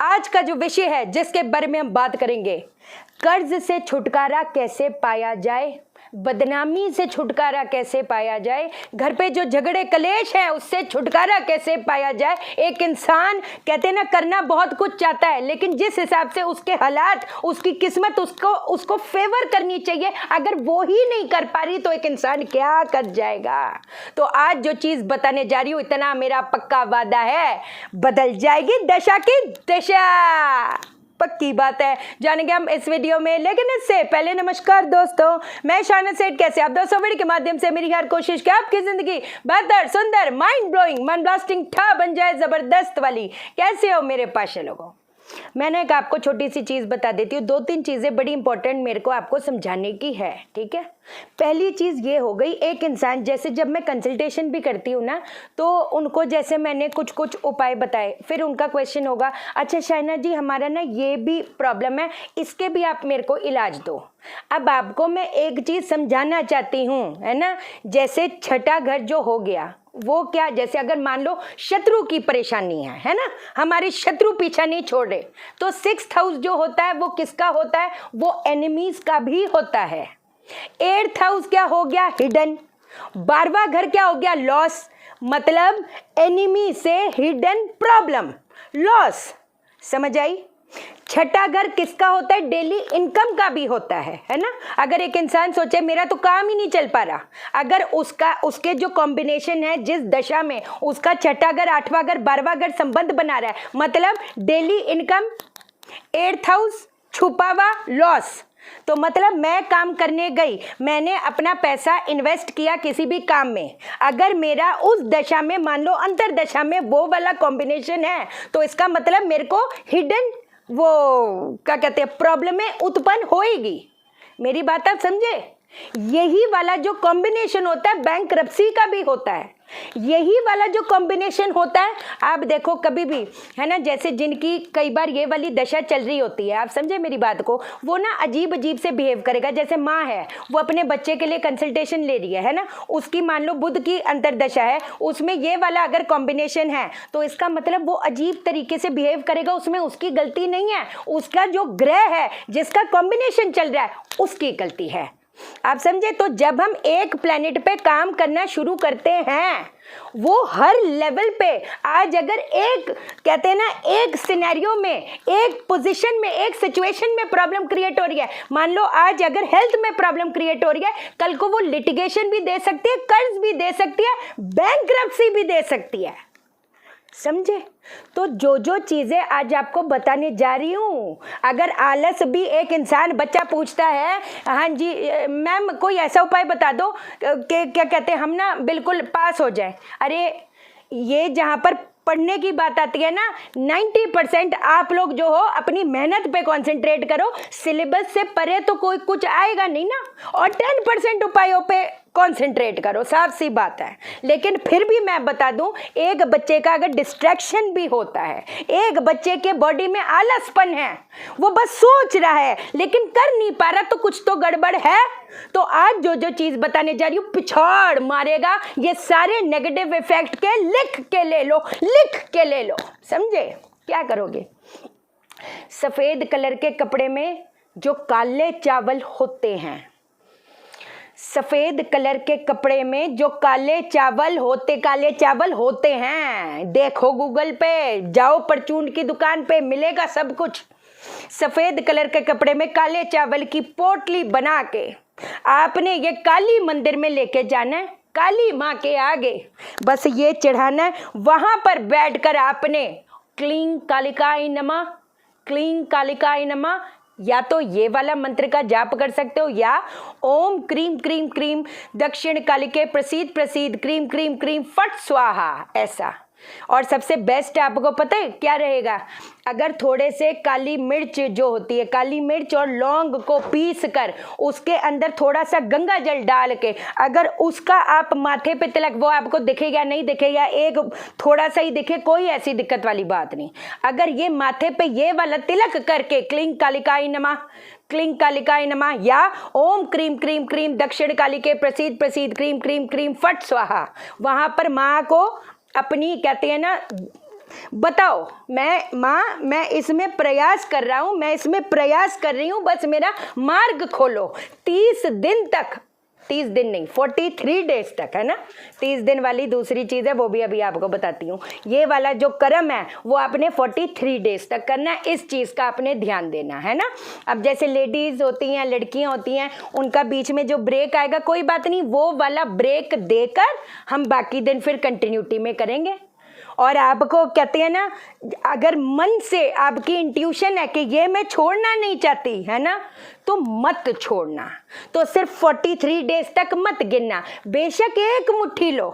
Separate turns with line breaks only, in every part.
आज का जो विषय है जिसके बारे में हम बात करेंगे, कर्ज से छुटकारा कैसे पाया जाए, बदनामी से छुटकारा कैसे पाया जाए, घर पे जो झगड़े कलेश हैं उससे छुटकारा कैसे पाया जाए। एक इंसान कहते हैं ना, करना बहुत कुछ चाहता है, लेकिन जिस हिसाब से उसके हालात, उसकी किस्मत उसको फेवर करनी चाहिए, अगर वो ही नहीं कर पा रही तो एक इंसान क्या कर जाएगा। तो आज जो चीज़ बताने जा रही हूँ, इतना मेरा पक्का वादा है, बदल जाएगी दशा की दिशा, पक्की बात है। जानेंगे हम इस वीडियो में, लेकिन इससे पहले नमस्कार दोस्तों, मैं शाना सेठ। कैसे आप दोस्तों? वीडियो के माध्यम से मेरी हर कोशिश कि आपकी जिंदगी बेहतर, सुंदर, माइंड ब्लोइंग, मन ब्लास्टिंग ठा बन जाए, जबरदस्त वाली। कैसे हो मेरे पाशे लोगों? मैंने एक आपको छोटी सी चीज़ बता देती हूँ, 2-3 चीज़ें बड़ी इंपॉर्टेंट मेरे को आपको समझाने की है, ठीक है। पहली चीज़ ये हो गई, एक इंसान, जैसे जब मैं कंसल्टेशन भी करती हूँ ना, तो उनको जैसे मैंने कुछ कुछ उपाय बताए, फिर उनका क्वेश्चन होगा, अच्छा शाइना जी हमारा ना ये भी प्रॉब्लम है, इसके भी आप मेरे को इलाज दो। अब आपको मैं एक चीज़ समझाना चाहती हूँ, है ना। जैसे छठा घर जो हो गया, वो क्या, जैसे अगर मान लो शत्रु की परेशानी है ना, हमारे शत्रु पीछा नहीं छोड़ रहे, तो 6th हाउस जो होता है वो किसका होता है? वो एनिमीज का भी होता है। 8th हाउस क्या हो गया? हिडन। 12वां घर क्या हो गया? लॉस, मतलब एनिमी से हिडन प्रॉब्लम, लॉस। समझ आई? छठा घर किसका होता है? डेली इनकम का भी होता है ना। अगर एक इंसान सोचे मेरा तो काम ही नहीं चल पा रहा, अगर उसके जो कॉम्बिनेशन है, जिस दशा में उसका छठा घर, 8वां घर, 12वां घर संबंध बना रहा है, मतलब डेली इनकम, 8th हाउस, छुपा हुआ लॉस, तो मतलब मैं काम करने गई, मैंने अपना पैसा इन्वेस्ट किया किसी भी काम में, अगर मेरा उस दशा में, मान लो अंतर दशा में वो वाला कॉम्बिनेशन है, तो इसका मतलब मेरे को हिडन, वो क्या कहते हैं, प्रॉब्लमें उत्पन्न होएगी। मेरी बात आप समझे? यही वाला जो कॉम्बिनेशन होता है बैंकरप्सी का भी होता है, यही वाला जो कॉम्बिनेशन होता है। आप देखो कभी भी, है ना, जैसे जिनकी कई बार ये वाली दशा चल रही होती है, आप समझे मेरी बात को, वो ना अजीब अजीब से बिहेव करेगा। जैसे माँ है, वो अपने बच्चे के लिए कंसल्टेशन ले रही है ना, उसकी मान लो बुध की अंतरदशा है, उसमें ये वाला अगर कॉम्बिनेशन है, तो इसका मतलब वो अजीब तरीके से बिहेव करेगा, उसमें उसकी गलती नहीं है, उसका जो ग्रह है जिसका कॉम्बिनेशन चल रहा है उसकी गलती है। आप समझे? तो जब हम एक प्लेनेट पे काम करना शुरू करते हैं, वो हर लेवल पे, आज अगर एक कहते हैं ना, एक सिनेरियो में, एक पोजीशन में, एक सिचुएशन में प्रॉब्लम क्रिएट हो रही है, मान लो आज अगर हेल्थ में प्रॉब्लम क्रिएट हो रही है, कल को वो लिटिगेशन भी दे सकती है, कर्ज भी दे सकती है, बैंकरप्सी भी दे सकती है। समझे? तो जो चीजें आज आपको बताने जा रही हूँ, अगर आलस भी एक इंसान, बच्चा पूछता है, हाँ जी मैम कोई ऐसा उपाय बता दो कि क्या कहते हैं हम ना बिल्कुल पास हो जाए। अरे ये जहाँ पर पढ़ने की बात आती है ना, 90% आप लोग जो हो अपनी मेहनत पे कंसंट्रेट करो, सिलेबस से परे तो कोई कुछ आएगा नहीं ना, और 10% उपायों पे कंसंट्रेट करो, साफ सी बात है। लेकिन फिर भी मैं बता दूं, एक बच्चे का अगर डिस्ट्रैक्शन भी होता है, एक बच्चे के बॉडी में आलसपन है, वो बस सोच रहा है लेकिन कर नहीं पा रहा, तो कुछ तो गड़बड़ है। तो आज जो चीज बताने जा रही हूँ, पिछाड़ मारेगा ये सारे नेगेटिव इफेक्ट के, लिख के ले लो, लिख के ले लो। समझे? क्या करोगे? सफेद कलर के कपड़े में जो काले चावल होते हैं, सफेद कलर के कपड़े में जो काले चावल होते हैं, देखो गूगल पे जाओ, परचून की दुकान पे मिलेगा सब कुछ। सफेद कलर के कपड़े में काले चावल की पोटली बना के आपने ये काली मंदिर में लेके जाना है, काली माँ के आगे बस ये चढ़ाना है। वहां पर बैठकर आपने क्लीं कालिकाय नमः, क्लीं कालिकाय नमः, या तो ये वाला मंत्र का जाप कर सकते हो, या ओम क्रीम क्रीम क्रीम दक्षिण कालिके प्रसीद प्रसीद क्रीम क्रीम क्रीम फट स्वाहा, ऐसा। और सबसे बेस्ट आपको पता है क्या रहेगा? अगर थोड़े से काली मिर्च जो होती है, काली मिर्च और लौंग को पीस कर उसके अंदर थोड़ा सा गंगा जल डाल के, अगर उसका आप माथे पे तिलक, वो आपको दिखेगा नहीं दिखेगा, एक थोड़ा सा ही दिखे, कोई ऐसी दिक्कत वाली बात नहीं। अगर ये माथे पे ये वाला तिलक करके क्लीं कालिकाय नमः, क्लीं कालिकाय नमः, या ओम क्रीम क्रीम क्रीम दक्षिण कालिके प्रसीद प्रसीद क्रीम क्रीम क्रीम फट स्वाहा, वहां पर माँ को अपनी कहते हैं ना बताओ, मैं इसमें प्रयास कर रहा हूं, मैं इसमें प्रयास कर रही हूं, बस मेरा मार्ग खोलो। 30 दिन तक, 30 दिन नहीं 43 डेज तक, है ना। 30 दिन वाली दूसरी चीज़ है, वो भी अभी आपको बताती हूँ। ये वाला जो कर्म है वो आपने 43 डेज तक करना है, इस चीज़ का आपने ध्यान देना है ना। अब जैसे लेडीज़ होती हैं, लड़कियाँ होती हैं, उनका बीच में जो ब्रेक आएगा कोई बात नहीं, वो वाला ब्रेक देकर हम बाकी दिन फिर कंटिन्यूटी में करेंगे। और आपको कहते हैं ना, अगर मन से आपकी इंट्यूशन है कि ये मैं छोड़ना नहीं चाहती, है ना, तो मत छोड़ना। तो सिर्फ 43 डेज तक मत गिनना, बेशक एक मुट्ठी लो।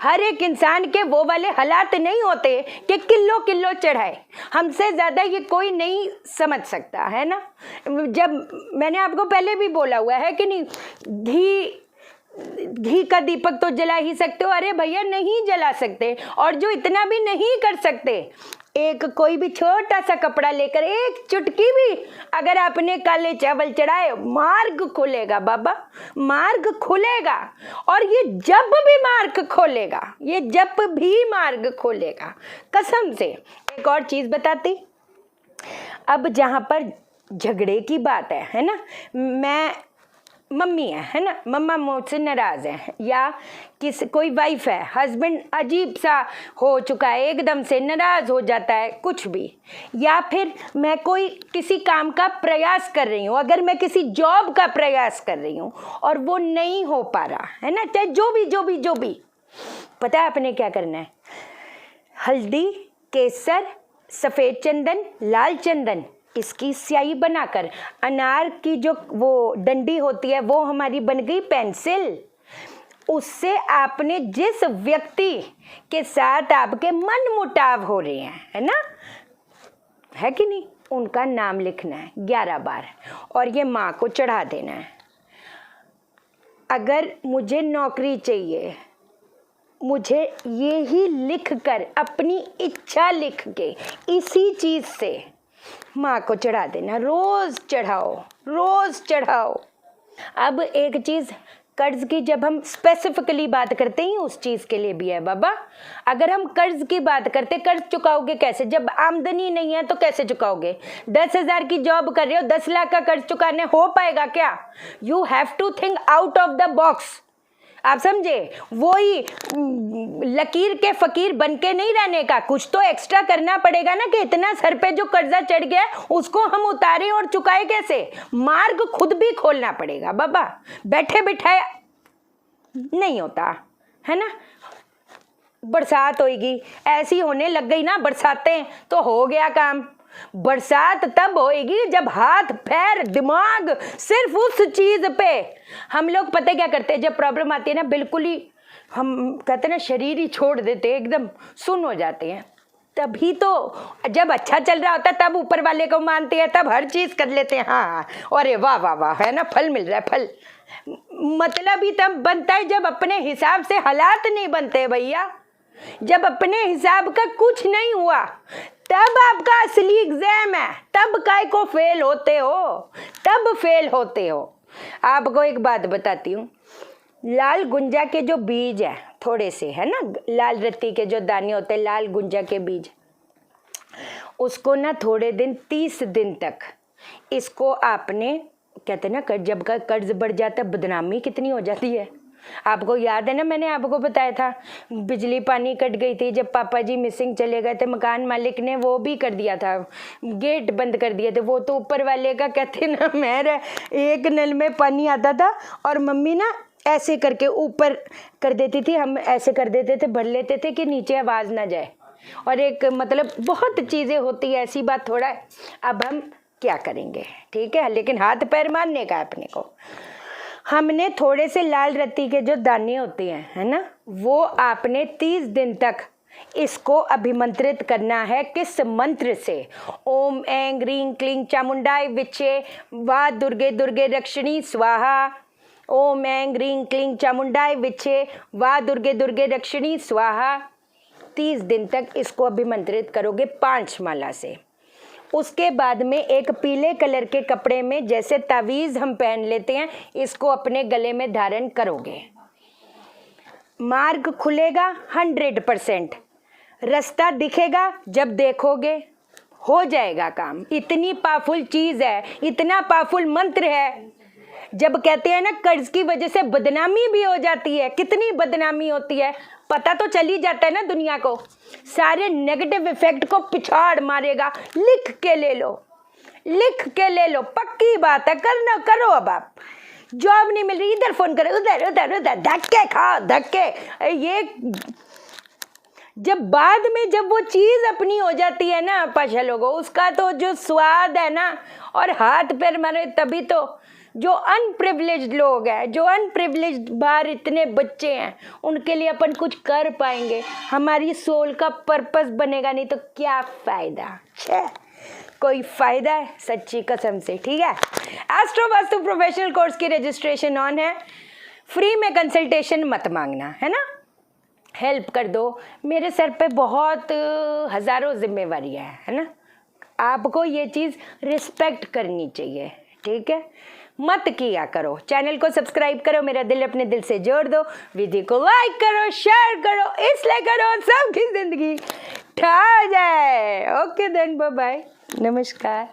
हर एक इंसान के वो वाले हालात नहीं होते कि किलो किलो चढ़ाए, हमसे ज़्यादा ये कोई नहीं समझ सकता, है ना। जब मैंने आपको पहले भी बोला हुआ है कि नहीं, घी का दीपक तो जला ही सकते हो, अरे भैया नहीं जला सकते। और जो इतना भी नहीं कर सकते, एक कोई भी छोटा सा कपड़ा लेकर एक चुटकी भी अगर आपने काले चावल चढ़ाए, मार्ग खुलेगा बाबा, मार्ग खुलेगा। और ये जब भी मार्ग खोलेगा, ये जब भी मार्ग खोलेगा, कसम से। एक और चीज बताती, अब जहां पर झगड़े की बात है ना, मम्मी है ना, मम्मा मुझसे नाराज है, या कोई वाइफ है, हस्बैंड अजीब सा हो चुका है, एकदम से नाराज हो जाता है, कुछ भी, या फिर मैं कोई किसी काम का प्रयास कर रही हूँ, अगर मैं किसी जॉब का प्रयास कर रही हूँ और वो नहीं हो पा रहा है ना, चाहे जो भी, पता है आपने क्या करना है? हल्दी, केसर, सफ़ेद चंदन, लाल चंदन, इसकी स्याही बनाकर, अनार की जो वो डंडी होती है वो हमारी बन गई पेंसिल, उससे आपने जिस व्यक्ति के साथ आपके मन मुटाव हो रहे हैं, है ना, है कि नहीं, उनका नाम लिखना है 11 बार और ये माँ को चढ़ा देना है। अगर मुझे नौकरी चाहिए, मुझे ये ही लिख कर, अपनी इच्छा लिख के, इसी चीज़ से माँ को चढ़ा देना, रोज चढ़ाओ। अब एक चीज, कर्ज की जब हम स्पेसिफिकली बात करते हैं, उस चीज के लिए भी है बाबा। अगर हम कर्ज की बात करते, कर्ज चुकाओगे कैसे? जब आमदनी नहीं है तो कैसे चुकाओगे? 10,000 की जॉब कर रहे हो, 10 लाख का कर्ज चुकाने हो पाएगा क्या? You have to think out of the box. आप समझे? वो ही लकीर के फकीर बन के नहीं रहने का, कुछ तो एक्स्ट्रा करना पड़ेगा ना, कि इतना सर पे जो कर्जा चढ़ गया उसको हम उतारे और चुकाए कैसे? मार्ग खुद भी खोलना पड़ेगा बाबा, बैठे बिठाए नहीं होता, है ना। बरसात होगी, ऐसी होने लग गई ना बरसातें, तो हो गया काम। बरसात तब होएगी जब हाथ पैर दिमाग सिर्फ उस चीज पे, हम लोग पता क्या करते हैं, जब प्रॉब्लम आती है ना, बिल्कुल ही हम कहते हैं ना, शरीर ही छोड़ देते हैं, एकदम सुन्न हो जाते हैं। तभी तो जब अच्छा चल रहा होता है तब ऊपर वाले को मानते हैं, तब हर चीज कर लेते हैं, हाँ, अरे वाह वाह वाह, है ना, फल मिल रहा है, फल। मतलब ही तब बनता है जब अपने हिसाब से हालात नहीं बनते भैया, जब अपने हिसाब का कुछ नहीं हुआ, तब आपका असली एग्जाम है, तब काय को फेल होते हो। आपको एक बात बताती हूँ, लाल गुंजा के जो बीज है, थोड़े से, है ना, लाल रत्ती के जो दाने होते हैं, लाल गुंजा के बीज, उसको ना थोड़े दिन, 30 दिन तक इसको आपने, कहते हैं ना, जब का कर्ज बढ़ जाता है बदनामी कितनी हो जाती है। आपको याद है ना, मैंने आपको बताया था, बिजली पानी कट गई थी जब पापा जी मिसिंग चले गए थे, मकान मालिक ने वो भी कर दिया था, गेट बंद कर दिए थे। वो तो ऊपर वाले का, कहते ना, मेरे एक नल में पानी आता था और मम्मी ना ऐसे करके ऊपर कर देती थी, हम ऐसे कर देते थे, भर लेते थे कि नीचे आवाज़ ना जाए। और एक मतलब बहुत चीज़ें होती है, ऐसी बात थोड़ा है। अब हम क्या करेंगे, ठीक है, लेकिन हाथ पैर मारने का अपने को। हमने थोड़े से लाल रत्ती के जो दाने होते हैं, है ना, वो आपने 30 दिन तक इसको अभिमंत्रित करना है। किस मंत्र से? ओम ऐं ह्रीं क्लीं चामुंडाय विचे वा दुर्गे दुर्गे रक्षिणी स्वाहा। ओम ऐं ह्रीं क्लीं चामुंडाय विचे वा दुर्गे दुर्गे रक्षिणी स्वाहा। 30 दिन तक इसको अभिमंत्रित करोगे 5 माला से। उसके बाद में एक पीले कलर के कपड़े में, जैसे तावीज़ हम पहन लेते हैं, इसको अपने गले में धारण करोगे। मार्ग खुलेगा 100%। रास्ता दिखेगा जब देखोगे, हो जाएगा काम। इतनी पावरफुल चीज है, इतना पावरफुल मंत्र है। जब कहते हैं ना कर्ज की वजह से बदनामी भी हो जाती है, कितनी बदनामी होती है पता तो चल ही जाता है ना दुनिया को। सारे नेगेटिव इफेक्ट को पिछाड़ मारेगा। लिख के ले लो, लिख के ले लो, पक्की बात है। करना करो। अब आप जॉब नहीं मिल रही, इधर फोन करो, उधर उधर उधर, धक्के खाओ धक्के। ये जब बाद में जब वो चीज अपनी हो जाती है ना पाशा लोगों, उसका तो जो स्वाद है ना, और हाथ पैर मारे। तभी तो जो अनप्रिविलेज्ड लोग हैं, जो अनप्रिविलेज्ड बाहर इतने बच्चे हैं, उनके लिए अपन कुछ कर पाएंगे, हमारी सोल का पर्पस बनेगा। नहीं तो क्या फायदा, छे कोई फायदा है सच्ची कसम से। ठीक है, एस्ट्रो वास्तु प्रोफेशनल कोर्स की रजिस्ट्रेशन ऑन है। फ्री में कंसल्टेशन मत मांगना, है ना। हेल्प कर दो। मेरे सर पे बहुत हज़ारों जिम्मेवारियाँ है ना। आपको ये चीज़ रिस्पेक्ट करनी चाहिए, ठीक है। मत किया करो। चैनल को सब्सक्राइब करो, मेरा दिल अपने दिल से जोड़ दो, वीडियो को लाइक करो, शेयर करो, इसलिए करो सबकी जिंदगी ठा जाए। ओके देन, बाय बाय, नमस्कार।